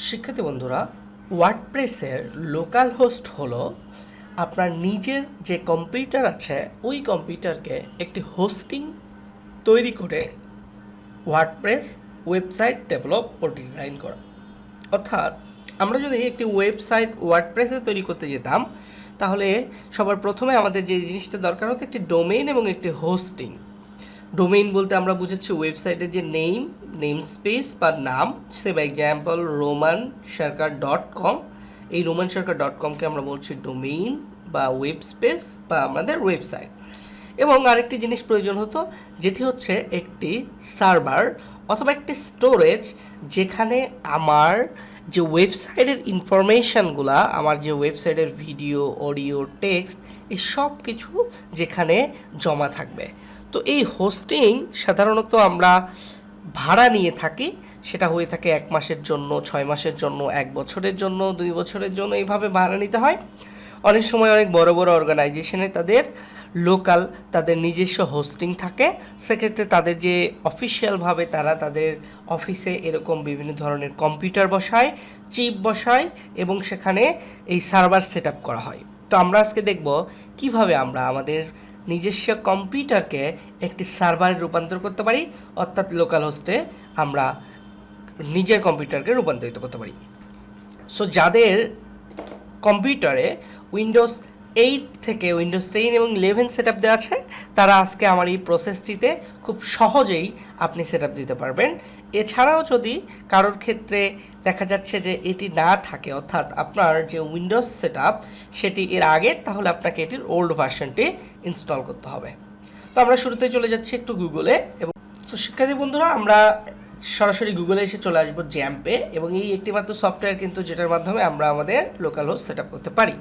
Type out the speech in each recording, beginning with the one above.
শিক্ষার্থী বন্ধুরা, ওয়ার্ডপ্রেসের local host হলো আপনার নিজের যে কম্পিউটার আছে ওই কম্পিউটারকে একটি হোস্টিং তৈরি করে ওয়ার্ডপ্রেস ওয়েবসাইট ডেভেলপ ও ডিজাইন করা। অর্থাৎ আমরা যদি একটি ওয়েবসাইট ওয়ার্ডপ্রেসে তৈরি করতে যেতাম তাহলে সবার প্রথমে আমাদের যে জিনিসটা দরকার হতো একটি ডোমেইন এবং একটি হোস্টিং। ডোমেইন বলতে আমরা বুঝাচ্ছি ওয়েবসাইটের যে নেম স্পেস বা নাম, সে বাই এক্সাম্পল romansarkar.com। এই romansarkar.com-কে আমরা বলছি ডোমেইন বা ওয়েব স্পেস বা আমাদের ওয়েবসাইট। এবং আরেকটি জিনিস প্রয়োজন হতো যেটি হচ্ছে একটি সার্ভার অথবা একটি স্টোরেজ, যেখানে আমার যে ওয়েবসাইটের ইনফরমেশানগুলা, আমার যে ওয়েবসাইটের ভিডিও, অডিও, টেক্সট, এই সব কিছু যেখানে জমা থাকবে। তো এই হোস্টিং সাধারণত আমরা ভাড়া নিয়ে থাকি, সেটা হয়ে থাকে 1 মাসের জন্য, 6 মাসের জন্য, 1 বছরের জন্য, 2 বছরের জন্য, এইভাবে ভাড়া নিতে হয়। অনেক সময় অনেক বড় বড় অর্গানাইজেশনে তাদের লোকাল তাদের নিজস্ব হোস্টিং থাকে, সেক্ষেত্রে তাদের যে অফিসিয়ালভাবে তারা তাদের অফিসে এরকম বিভিন্ন ধরনের কম্পিউটার বসায়, চিপ বসায় এবং সেখানে এই সার্ভার সেট আপ করা হয়। তো আমরা আজকে দেখব কিভাবে আমরা আমাদের নিজস্ব কম্পিউটারকে একটি সার্ভারে রূপান্তর করতে পারি, অর্থাৎ লোকাল হোস্টে আমরা নিজের কম্পিউটারকে রূপান্তরিত করতে পারি। সো যাদের কম্পিউটারে উইন্ডোজ 8 থেকে উইন্ডোজ 10 এবং 11 সেট আপ দেওয়া আছে, তারা আজকে আমার এই প্রসেসটিতে খুব সহজেই আপনি সেট আপ দিতে পারবেন। এছাড়াও যদি কারোর ক্ষেত্রে দেখা যাচ্ছে যে এটি না থাকে, অর্থাৎ আপনার যে উইন্ডোজ সেট আপ সেটি এর আগের, তাহলে আপনাকে এটির ওল্ড ভার্সনটি ইনস্টল করতে হবে। তো আমরা শুরুতে চলে যাচ্ছি একটু গুগলে। এবং তো শিক্ষার্থী বন্ধুরা, আমরা সরাসরি গুগলে এসে চলে আসবো জ্যাম্পে, এবং এই একটি মাত্র সফটওয়্যার কিন্তু যেটার মাধ্যমে আমরা আমাদের লোকাল হোস্ট সেট আপ করতে পারি।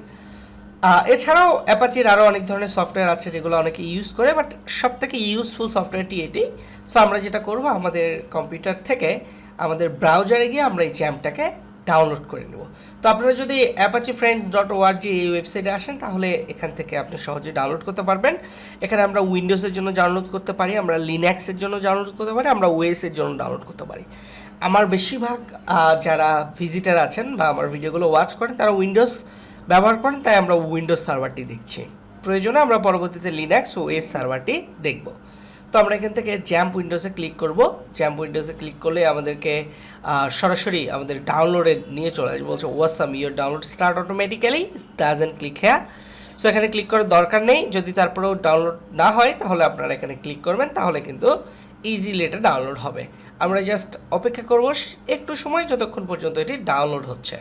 এছাড়াও অ্যাপাচির আরও অনেক ধরনের সফটওয়্যার আছে যেগুলো অনেকে ইউজ করে, বাট সব থেকে ইউজফুল সফটওয়্যারটি এটি। সো আমরা যেটা করব, আমাদের কম্পিউটার থেকে আমাদের ব্রাউজারে গিয়ে আমরা এই জ্যাম্পটাকে ডাউনলোড করে নেব। তো আপনারা যদি apache-friends.org এই ওয়েবসাইটে আসেন তাহলে এখান থেকে আপনি সহজেই ডাউনলোড করতে পারবেন। এখানে আমরা উইন্ডোজের জন্য ডাউনলোড করতে পারি, আমরা লিনাক্সের জন্য ডাউনলোড করতে পারি, আমরা ওএসের জন্য ডাউনলোড করতে পারি। আমার বেশিরভাগ যারা ভিজিটার আছেন বা আমার ভিডিওগুলো ওয়াচ করেন তারা উইন্ডোজ ব্যবহার করেন, তাই আমরা উইন্ডোজ সার্ভারটি দেখছি। প্রয়োজনে আমরা পরবর্তীতে লিনাক্স ও ওএস সার্ভারটি দেখব। তো আমরা এখান থেকে জ্যাম্প উইন্ডোজে ক্লিক করব। জ্যাম্প উইন্ডোজে ক্লিক করলে আমাদেরকে সরাসরি আমাদের ডাউনলোডে নিয়ে চলে আসবে। বলছে awesome your download start automatically, doesn't click here. So এখানে ক্লিক করার দরকার নেই। যদি তারপরেও ডাউনলোড না হয় তাহলে আপনারা এখানে ক্লিক করবেন, তাহলে কিন্তু ইজিলি এটা ডাউনলোড হবে। আমরা জাস্ট অপেক্ষা করব একটু সময়, যতক্ষণ পর্যন্ত এটি ডাউনলোড হচ্ছে।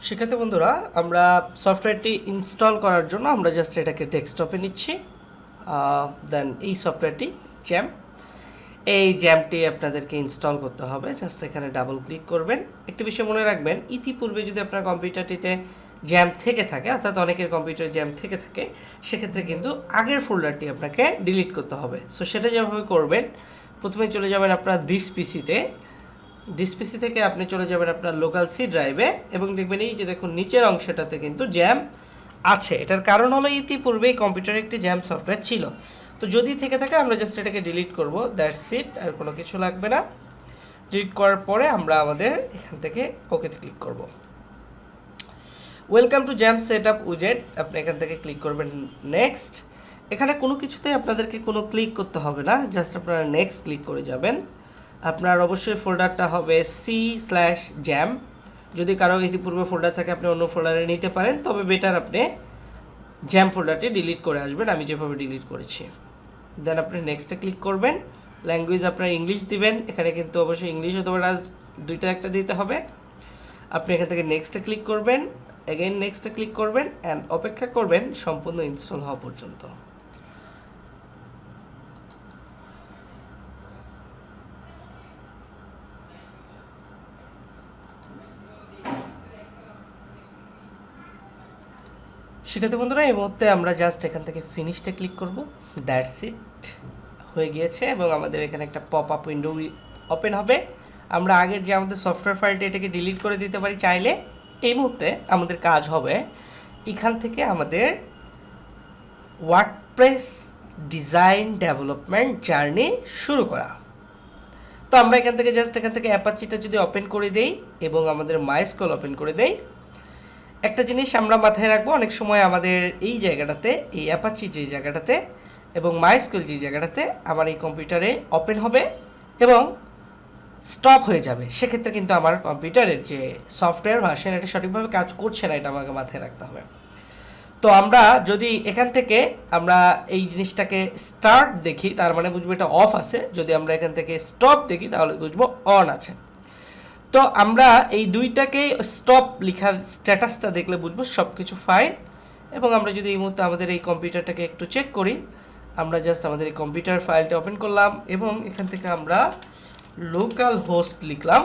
শিক্ষার্থী বন্ধুরা, আমরা সফটওয়্যারটি ইনস্টল করার জন্য আমরা জাস্ট এটাকে ডেস্কটপে নিচ্ছি। দেন এই সফটওয়্যারটি জ্যাম্প, এই জ্যাম্পটি আপনাদেরকে ইনস্টল করতে হবে। জাস্ট এখানে ডাবল ক্লিক করবেন। একটি বিষয় মনে রাখবেন, ইতিপূর্বে যদি আপনার কম্পিউটারটিতে জ্যাম্প থেকে থাকে, অর্থাৎ অনেকের কম্পিউটারে জ্যাম্প থেকে থাকে, সেক্ষেত্রে কিন্তু আগের ফোল্ডারটি আপনাকে ডিলিট করতে হবে। সো সেটা যেভাবে করবেন, প্রথমে চলে যাবেন আপনার দিস পিসি থেকে আপনি চলে যাবেন আপনার লোকাল সি ড্রাইভে, এবং দেখবেন এই যে দেখুন নিচের অংশটাতে কিন্তু জ্যাম্প আছে। এটার কারণ হলো ইতিপূর্বে এই কম্পিউটারে একটি জ্যাম্প সফটওয়্যার ছিল। তো যদি থেকে থাকে আমরা জাস্ট এটাকে ডিলিট করব, দ্যাটস ইট, আর কোনো কিছু লাগবে না। ডিলিট করার পরে আমরা আমাদের এখান থেকে ওকেতে ক্লিক করব। ওয়েলকাম টু জ্যাম্প সেটআপ উইজেট, আপনি এখান থেকে ক্লিক করবেন নেক্সট। এখানে কোনো কিছুতেই আপনাদেরকে কোনো ক্লিক করতে হবে না, জাস্ট আপনারা নেক্সট ক্লিক করে যাবেন। আপনার অবশ্যই ফোল্ডারটা হবে c/জ্যাম্প। যদি কারো ইতিপূর্বে ফোল্ডার থাকে আপনি অন্য ফোল্ডারে নিতে পারেন, তবে বেটার আপনি জ্যাম্প ফোল্ডারটি ডিলিট করে আসবেন, আমি যেভাবে ডিলিট করেছি। দেন আপনি নেক্সটে ক্লিক করবেন। ল্যাঙ্গুয়েজ আপনার ইংলিশ দিবেন, এখানে কিন্তু অবশ্যই ইংলিশ অথবা দুইটা একটা দিতে হবে। আপনি এখান থেকে নেক্সটে ক্লিক করবেন, এগেইন নেক্সটে ক্লিক করবেন, অ্যান্ড অপেক্ষা করবেন সম্পূর্ণ ইনস্টল হওয়া পর্যন্ত। শিক্ষার্থী বন্ধুরা, এই মুহূর্তে আমরা জাস্ট এখান থেকে ফিনিশটে ক্লিক করব, দ্যাটস ইট, হয়ে গিয়েছে। এবং আমাদের এখানে একটা পপ আপ উইন্ডো ওপেন হবে। আমরা আগের যে আমাদের সফটওয়্যার ফাইলটা, এটাকে ডিলিট করে দিতে পারি চাইলে। এই মুহূর্তে আমাদের কাজ হবে এখান থেকে আমাদের ওয়ার্ডপ্রেস ডিজাইন ডেভেলপমেন্ট জার্নি শুরু করা। তো আমরা এখান থেকে অ্যাপাচিটা যদি ওপেন করে দেই এবং আমাদের মাইস্কুয়েল ওপেন করে দেই, একটা জিনিস আমরা মাথায় রাখবো, অনেক সময় আমাদের এই জায়গাটাতে, এই অ্যাপাচি যে জায়গাটাতে এবং মাইস্কুয়েল যে জায়গাটাতে আমার এই কম্পিউটারে ওপেন হবে এবং স্টপ হয়ে যাবে, সেক্ষেত্রে কিন্তু আমার কম্পিউটারের যে সফটওয়্যার ভার্সন এটা সঠিকভাবে কাজ করছে না, এটা আমাকে মাথায় রাখতে হবে। তো আমরা যদি এখান থেকে আমরা এই জিনিসটাকে স্টার্ট দেখি, তার মানে বুঝবো এটা অফ আছে। যদি আমরা এখান থেকে স্টপ দেখি তাহলে বুঝবো অন আছে। তো আমরা এই দুইটাকে স্টপ লেখার স্ট্যাটাসটা দেখলে বুঝবো সব কিছু ফাইন। এবং আমরা যদি এই মুহূর্তে আমাদের এই কম্পিউটারটাকে একটু চেক করি, আমরা জাস্ট আমাদের এই কম্পিউটার ফাইলটা ওপেন করলাম এবং এখান থেকে আমরা লোকাল হোস্ট লিখলাম।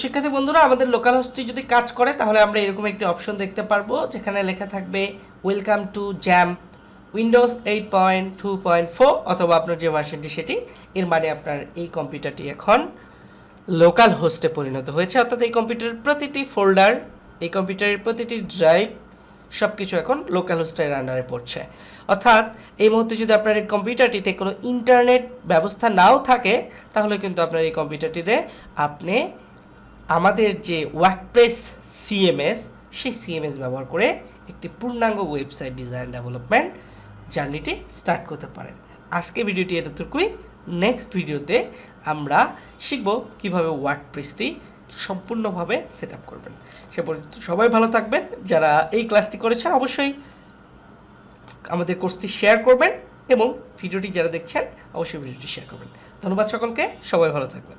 শিক্ষার্থী বন্ধুরা, আমাদের লোকাল হোস্টটি যদি কাজ করে তাহলে আমরা এরকম একটি অপশন দেখতে পারবো যেখানে লেখা থাকবে ওয়েলকাম টু জ্যাম্প উইন্ডোজ 8.2.4 অথবা আপনার যে ভার্সনটি সেটি। এর মানে আপনার এই কম্পিউটারটি এখন লোকাল হোস্টে পরিণত হয়েছে, অর্থাৎ এই কম্পিউটারের প্রতিটি ফোল্ডার, এই কম্পিউটারের প্রতিটি ড্রাইভ সব কিছু এখন লোকাল হোস্টের আন্ডারে পড়ছে। অর্থাৎ এই মুহূর্তে যদি আপনার এই কম্পিউটারটিতে কোনো ইন্টারনেট ব্যবস্থা নাও থাকে তাহলে কিন্তু আপনার এই কম্পিউটারটিতে আপনি আমাদের যে ওয়ার্ডপ্রেস সিএমএস, সেই সিএমএস ব্যবহার করে একটি পূর্ণাঙ্গ ওয়েবসাইট ডিজাইন ডেভেলপমেন্ট জার্নিটি স্টার্ট করতে পারেন। আজকে ভিডিওটি এতটুকুই। নেক্সট ভিডিওতে আমরা শিখব কিভাবে ওয়ার্ডপ্রেসটি সম্পূর্ণভাবে সেট আপ করবেন। সে পর্যন্ত সবাই ভালো থাকবেন। যারা এই ক্লাসটি করেছেন অবশ্যই আমাদের কোর্সটি শেয়ার করবেন এবং ভিডিওটি যারা দেখছেন অবশ্যই ভিডিওটি শেয়ার করবেন। ধন্যবাদ সকলকে, সবাই ভালো থাকবেন।